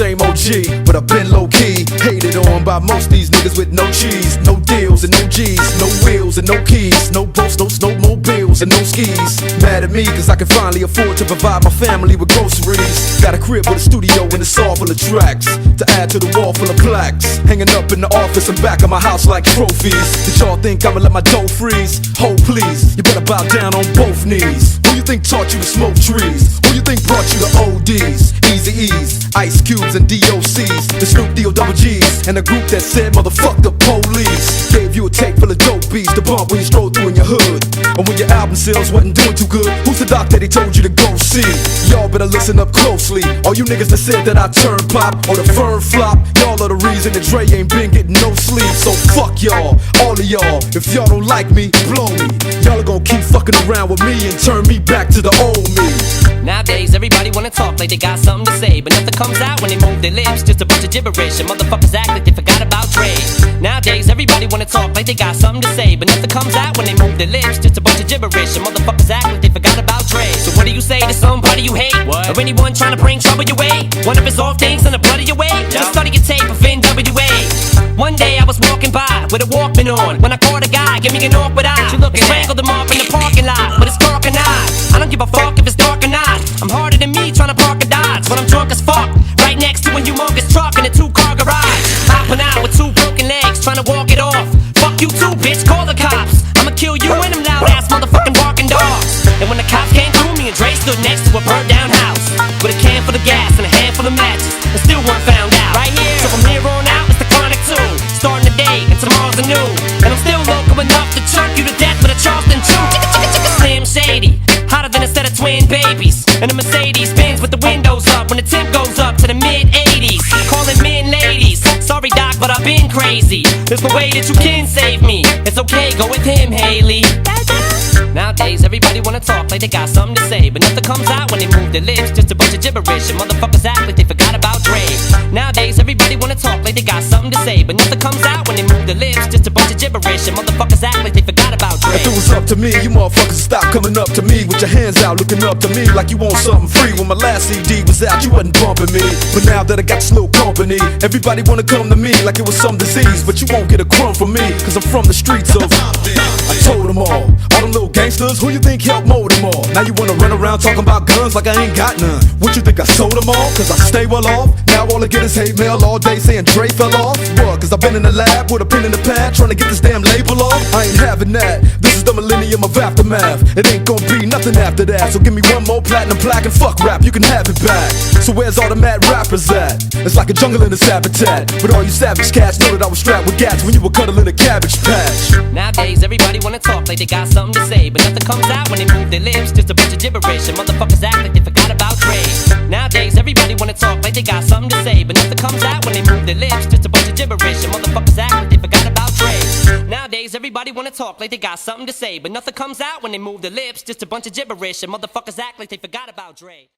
same OG, but I've been low-key. Hated on by most these niggas with no cheese, no deals and no G's, no wheels and no keys, no boats, no snowmobiles and no skis. Mad at me cause I can finally afford to provide my family with groceries. Got a crib with a studio and it's all full of tracks to add to the wall full of plaques, hanging up in the office and back of my house like trophies. Did y'all think I'ma let my dough freeze? Hold please, you better bow down on both knees. Who you think taught you to smoke trees? Who you think brought you to ODs, Eazy-E's, Ice Cubes and DOC's, the Snoop D-O-double G's, and a group that said motherfuck the police? Gave you a tape full of dope beats to bump when you stroll through in your hood, or when your album sales wasn't doing too good. Who's the doc that they told you to go see? Y'all better listen up closely. All you niggas that said that I turn pop or the firm flop, y'all are the reason that Dre ain't been getting no sleep. So fuck y'all, all of y'all. If y'all don't like me, blow me. Y'all are gonna keep fucking around with me and turn me back to the old me. Nowadays everybody wanna talk like they got something to say, but nothing comes out when they move their lips. Just a bunch of gibberish and motherfuckers act like they forgot about Dre. Nowadays everybody wanna talk like they got something to say, but nothing comes out when they move their lips. Just a bunch of gibberish and motherfuckers act like they forgot about Dre. So what do you say to somebody you hate? What? Or anyone trying to bring trouble your way? One of his off things in the blood of your way? Just study your tape of NWA. One day I was walking by with a Walkman on when I caught a guy, give me an awkward eye. I strangled him off in the parking lot, but it's dark or not, I don't give a fuck if it's dark or not. I'm harder than me trying to park a Dodge when I'm drunk as fuck, right next to a humongous truck in a 2-car garage. Hopping out with 2 broken legs, trying to walk it off. Fuck you too, bitch, call the cops. I'ma kill you and them loud ass motherfucking barking dogs. And when the cops came through, me and Dre stood next to a burnt down house with a can full of gas and a handful of matches, and still weren't found out. Right here, so from here on out, it's the Chronic 2. Starting the day and tomorrow's a new, and I'm still local enough to choke you to death with a Charleston chew. Slim Shady, hotter than a set of twin babies, and a Mercedes Benz with the windows up when the temp goes up to the mid-80s. Calling men ladies, sorry doc, but I've been crazy. There's no way that you can save me. It's okay, go with him, Haley. Nowadays everybody wanna talk like they got something to say, but nothing comes out when they move their lips. Just a bunch of gibberish and motherfuckers act like they forgot about Dre. Nowadays everybody wanna talk like they got something to say, but nothing comes out when they move their lips. Just a bunch of gibberish and motherfuckers act like they forgot about Dre. If it was up to me, you motherfuckers would stop coming up to me with your hands out, looking up to me like you want something free. When my last CD was out, you wasn't bumping me, but now that I got this little company, everybody wanna come to me like it was some disease. But you won't get a crumb from me, cause I'm from the streets of I told them all them little gangsters, who you think helped mold them all? Now you wanna run around talking about guns like I ain't got none. What you think, I sold them all? Cause I stay well off. Now all I get is hate mail all day saying Dre fell off. What? Cause I've been in the lab with a pen in the pad trying to get this damn label off. I ain't having that. This is the millennium of aftermath. It ain't gonna be nothing after that. So give me one more platinum plaque and fuck rap, you can have it back. So where's all the mad rappers at? It's like a jungle in this habitat. But all you savage cats know that I was strapped with gats when you were cuddling a cabbage patch. Nowadays everybody wanna talk like they got something to say, but nothing comes out when they move their lips. Just a bunch of gibberish and motherfuckers act like they forgot about Dre. Nowadays everybody wanna talk like they got something to say, but nothing comes out when they move their lips. Just a bunch of gibberish and motherfuckers act like they forgot about Dre. Nowadays everybody wanna talk like they got something to say, but nothing comes out when they move their lips. Just a bunch of gibberish and motherfuckers act like they forgot about Dre.